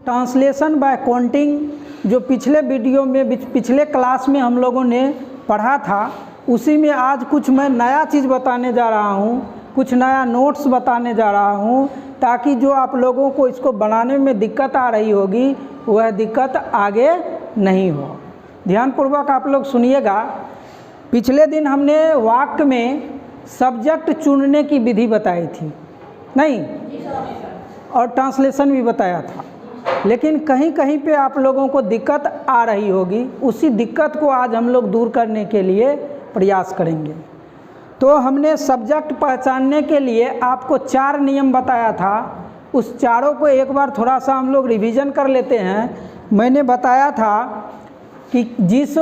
Translation bye counting जो पिछले video में पिछले क्लास में हम लोगों ने पढ़ा था, उसी में आज कुछ मैं नया चीज़ बताने जा रहा हूँ, कुछ नया नोट्स बताने जा रहा हूँ, ताकि जो आप लोगों को इसको बनाने में दिक्कत आ रही होगी वह दिक्कत आगे नहीं हो। ध्यानपूर्वक आप लोग सुनिएगा। पिछले दिन हमने वाक्य में सब्जेक्ट चुनने की विधि बताई थी, नहीं, और ट्रांसलेशन भी बताया था, लेकिन कहीं कहीं पे आप लोगों को दिक्कत आ रही होगी। उसी दिक्कत को आज हम लोग दूर करने के लिए प्रयास करेंगे। तो हमने सब्जेक्ट पहचानने के लिए आपको 4 नियम बताया था, उस चारों को एक बार थोड़ा सा हम लोग रिवीजन कर लेते हैं। मैंने बताया था कि जिस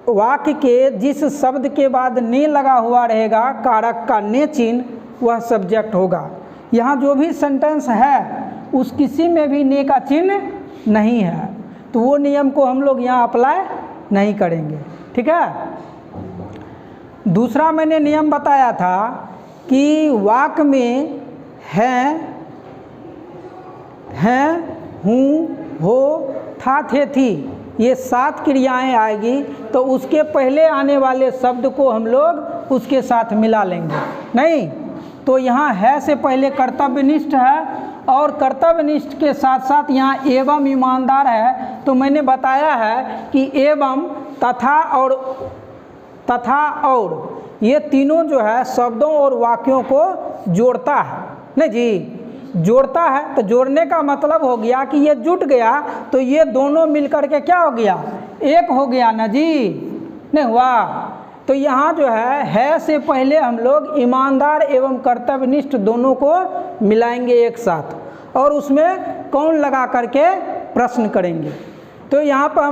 वाक्य के जिस शब्द के बाद ने लगा हुआ रहेगा कारक का ने चिन्ह, वह सब्जेक्ट होगा। यहाँ जो भी सेंटेंस है उस किसी में भी ने का चिन्ह नहीं है, तो वो नियम को हम लोग यहाँ अप्लाई नहीं करेंगे, ठीक है। दूसरा मैंने नियम बताया था कि वाक्य में हैं, हूँ, हो, था, थे, थी, ये 7 क्रियाएं आएगी, तो उसके पहले आने वाले शब्द को हम लोग उसके साथ मिला लेंगे। नहीं तो यहाँ है से पहले कर्तव्यनिष्ठ है, और कर्तव्यनिष्ठ के साथ साथ यहाँ एवं ईमानदार है। तो मैंने बताया है कि एवं, तथा और ये तीनों जो है शब्दों और वाक्यों को जोड़ता है। नहीं जी, जोड़ता है, तो जोड़ने का मतलब हो गया कि ये जुट गया, तो ये दोनों मिलकर के क्या हो गया, एक हो गया ना जी, नहीं हुआ। तो यहाँ जो है से पहले हम लोग ईमानदार एवं कर्तव्यनिष्ठ दोनों को मिलाएंगे एक साथ, और उसमें कौन लगा करके प्रश्न करेंगे। तो यहाँ पर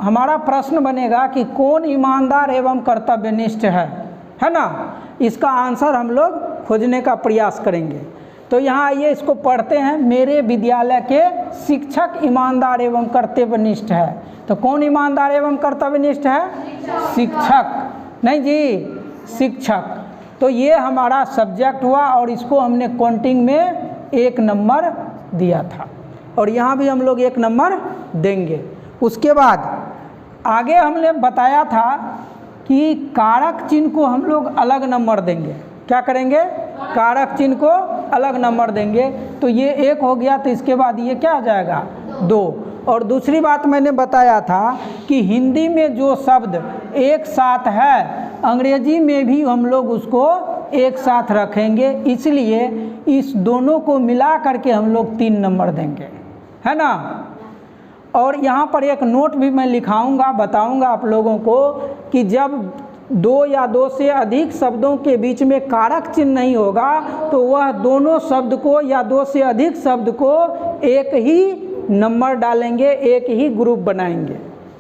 हमारा प्रश्न बनेगा कि कौन ईमानदार एवं कर्तव्यनिष्ठ है ना। इसका आंसर हम लोग खोजने का प्रयास करेंगे। तो यहाँ आइए इसको पढ़ते हैं। मेरे विद्यालय के शिक्षक ईमानदार एवं कर्तव्यनिष्ठ है। तो कौन ईमानदार एवं कर्तव्यनिष्ठ है, शिक्षक, नहीं जी, शिक्षक। तो ये हमारा सब्जेक्ट हुआ, और इसको हमने काउंटिंग में 1 नंबर दिया था, और यहाँ भी हम लोग 1 नंबर देंगे। उसके बाद आगे हमने बताया था कि कारक चिन्ह को हम लोग अलग नंबर देंगे। क्या करेंगे, कारक चिन्ह को अलग नंबर देंगे। तो ये 1 हो गया, तो इसके बाद ये क्या आ जाएगा, 2। और दूसरी बात मैंने बताया था कि हिंदी में जो शब्द एक साथ है, अंग्रेजी में भी हम लोग उसको एक साथ रखेंगे, इसलिए इस दोनों को मिला करके हम लोग 3 नंबर देंगे, है ना। और यहाँ पर एक नोट भी मैं लिखाऊंगा, बताऊंगा आप लोगों को कि जब 2 या 2 से अधिक शब्दों के बीच में कारक चिन्ह नहीं होगा, तो वह दोनों शब्द को या 2 से अधिक शब्द को एक ही नंबर डालेंगे, एक ही ग्रुप बनाएंगे,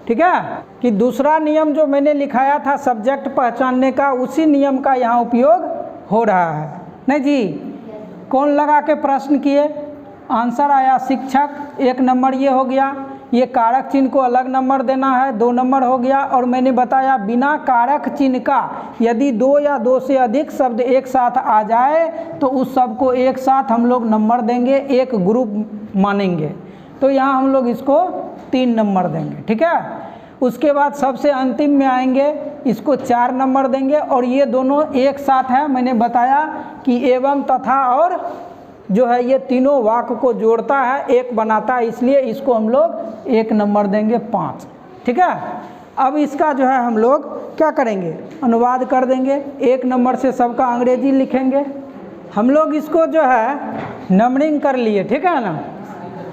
ठीक है। कि दूसरा नियम जो मैंने लिखाया था सब्जेक्ट पहचानने का, उसी नियम का यहाँ उपयोग हो रहा है। नहीं जी, कौन लगा के प्रश्न किए, आंसर आया शिक्षक, 1 नंबर ये हो गया। ये कारक चिन्ह को अलग नंबर देना है, 2 नंबर हो गया। और मैंने बताया बिना कारक चिन्ह का यदि 2 या 2 से अधिक शब्द एक साथ आ जाए, तो उस शब्द को एक साथ हम लोग नंबर देंगे, एक ग्रुप मानेंगे। तो यहाँ हम लोग इसको 3 नंबर देंगे, ठीक है। उसके बाद सबसे अंतिम में आएंगे, इसको 4 नंबर देंगे, और ये दोनों एक साथ है। मैंने बताया कि एवं, तथा और जो है ये तीनों वाक्य को जोड़ता है, एक बनाता है, इसलिए इसको हम लोग 1 नंबर देंगे, 5, ठीक है। अब इसका जो है हम लोग क्या करेंगे, अनुवाद कर देंगे। 1 नंबर से सबका अंग्रेजी लिखेंगे। हम लोग इसको जो है नंबरिंग कर लिए, ठीक है ना।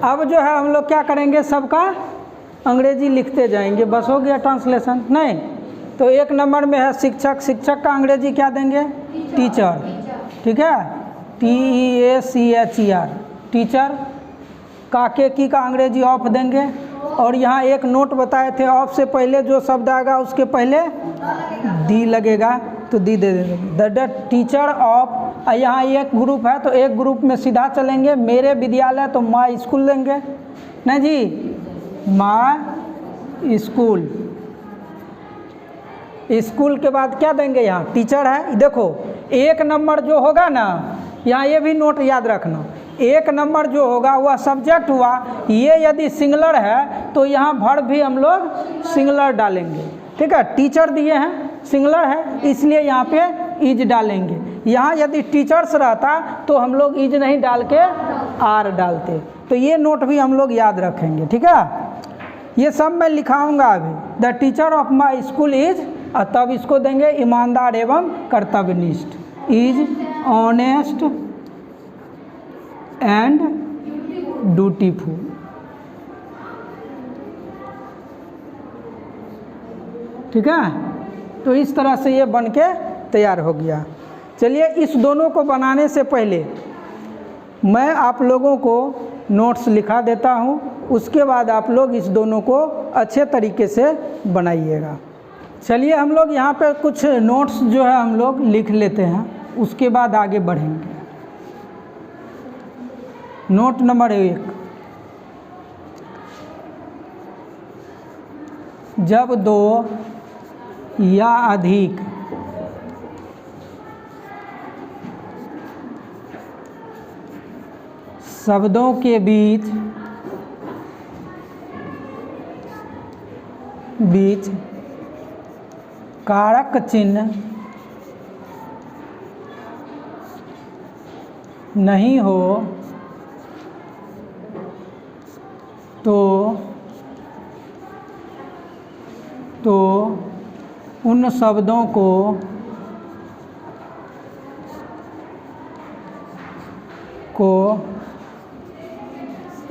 अब जो है हम लोग क्या करेंगे, सबका अंग्रेजी लिखते जाएंगे, बस हो गया ट्रांसलेशन। नहीं तो 1 नंबर में है शिक्षक, शिक्षक का अंग्रेजी क्या देंगे, टीचर, ठीक है, TEACHER, टीचर। काके की का अंग्रेजी ऑफ देंगे। और यहाँ एक नोट बताए थे, ऑफ से पहले जो शब्द आएगा उसके पहले डी लगेगा, तो डी दे देंगे, द टीचर ऑफ। यहाँ एक ग्रुप है तो एक ग्रुप में सीधा चलेंगे, मेरे विद्यालय तो माय स्कूल देंगे, नहीं जी, माय स्कूल। स्कूल के बाद क्या देंगे, यहाँ टीचर है। देखो 1 नंबर जो होगा ना, यहाँ ये भी नोट याद रखना, एक नंबर जो होगा वह सब्जेक्ट हुआ। ये यदि सिंगुलर है तो यहाँ वर्ब भी हम लोग सिंगुलर डालेंगे, ठीक है। टीचर दिए हैं, सिंगुलर है इसलिए यहाँ पे इज डालेंगे। यहाँ यदि टीचर्स रहता तो हम लोग इज नहीं डाल के आर डालते। तो ये नोट भी हम लोग याद रखेंगे, ठीक है। ये सब मैं लिखाऊंगा अभी। The teacher of my school is, तब इसको देंगे ईमानदार एवं कर्तव्यनिष्ठ, इज ऑनेस्ट एंड ड्यूटीफुल। ठीक है, तो इस तरह से ये बन के तैयार हो गया। चलिए, इस दोनों को बनाने से पहले मैं आप लोगों को नोट्स लिखा देता हूँ, उसके बाद आप लोग इस दोनों को अच्छे तरीके से बनाइएगा। चलिए, हम लोग यहाँ पे कुछ नोट्स जो है हम लोग लिख लेते हैं, उसके बाद आगे बढ़ेंगे। नोट नंबर 1, जब दो या अधिक शब्दों के बीच कारक चिन्ह नहीं हो तो उन शब्दों को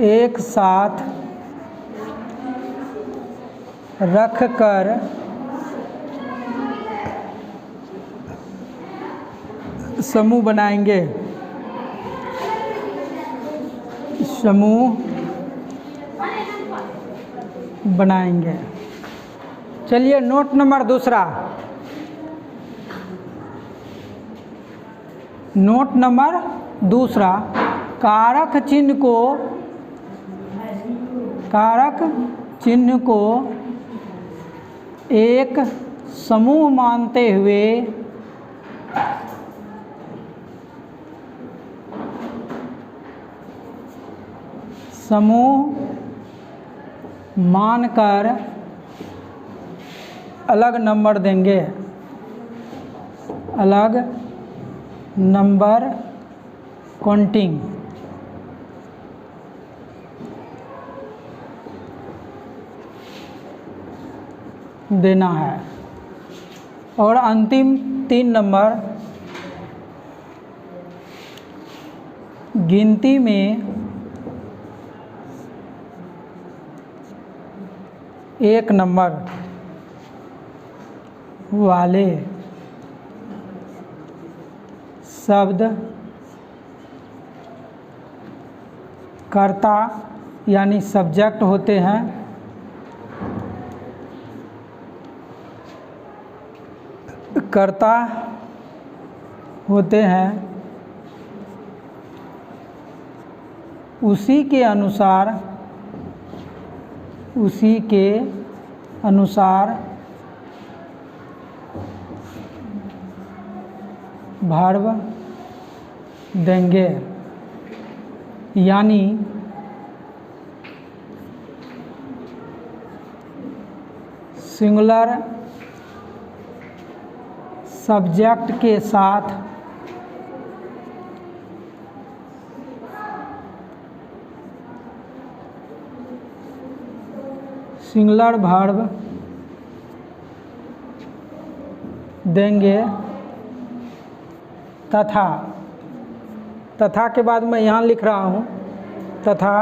एक साथ रखकर समूह बनाएंगे। चलिए, नोट नंबर 2। नोट नंबर 2, कारक चिन्ह को एक समूह मानते हुए मानकर अलग नंबर देंगे। अलग नंबर काउंटिंग देना है। और अंतिम 3 नंबर, गिनती में 1 नंबर वाले शब्द कर्ता यानी सब्जेक्ट होते हैं। कर्ता होते हैं, उसी के अनुसार वर्ब देंगे। यानी सिंगुलर सब्जेक्ट के साथ सिंगुलर वर्ब देंगे तथा के बाद मैं यहाँ लिख रहा हूँ तथा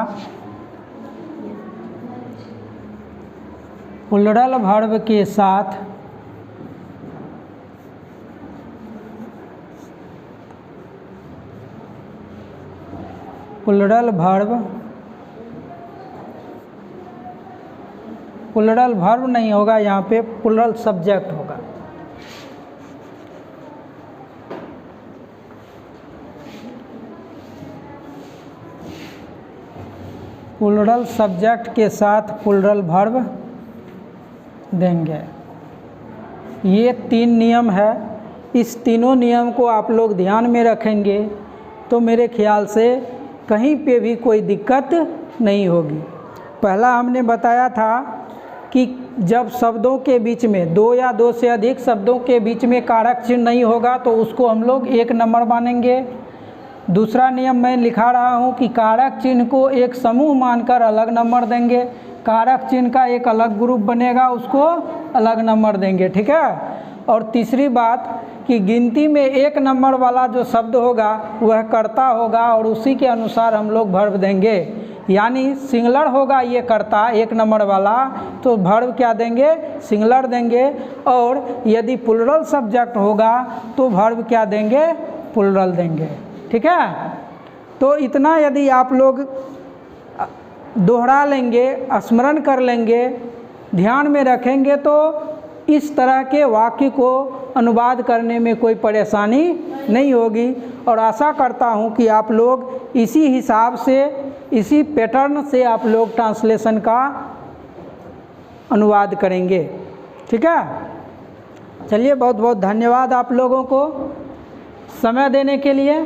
प्लूरल वर्ब के साथ प्लूरल वर्ब नहीं होगा, यहाँ पे प्लूरल सब्जेक्ट होगा। प्लूरल सब्जेक्ट के साथ प्लूरल वर्ब देंगे। ये 3 नियम है। इस तीनों नियम को आप लोग ध्यान में रखेंगे तो मेरे ख्याल से कहीं पे भी कोई दिक्कत नहीं होगी। पहला हमने बताया था कि जब शब्दों के बीच में दो या दो से अधिक शब्दों के बीच में कारक चिन्ह नहीं होगा तो उसको हम लोग एक नंबर मानेंगे। दूसरा नियम मैं लिखा रहा हूँ कि कारक चिन्ह को एक समूह मानकर अलग नंबर देंगे, कारक चिन्ह का एक अलग ग्रुप बनेगा उसको अलग नंबर देंगे, ठीक है। और तीसरी बात कि गिनती में एक नंबर वाला जो शब्द होगा वह कर्ता होगा और उसी के अनुसार हम लोग वर्ब देंगे। यानी सिंगुलर होगा ये कर्ता एक नंबर वाला तो वर्ब क्या देंगे, सिंगुलर देंगे, और यदि प्लुरल सब्जेक्ट होगा तो वर्ब क्या देंगे, प्लुरल देंगे, ठीक है। तो इतना यदि आप लोग दोहरा लेंगे, स्मरण कर लेंगे, ध्यान में रखेंगे तो इस तरह के वाक्य को अनुवाद करने में कोई परेशानी नहीं होगी। और आशा करता हूँ कि आप लोग इसी हिसाब से, इसी पैटर्न से आप लोग ट्रांसलेशन का अनुवाद करेंगे, ठीक है। चलिए, बहुत बहुत धन्यवाद आप लोगों को समय देने के लिए।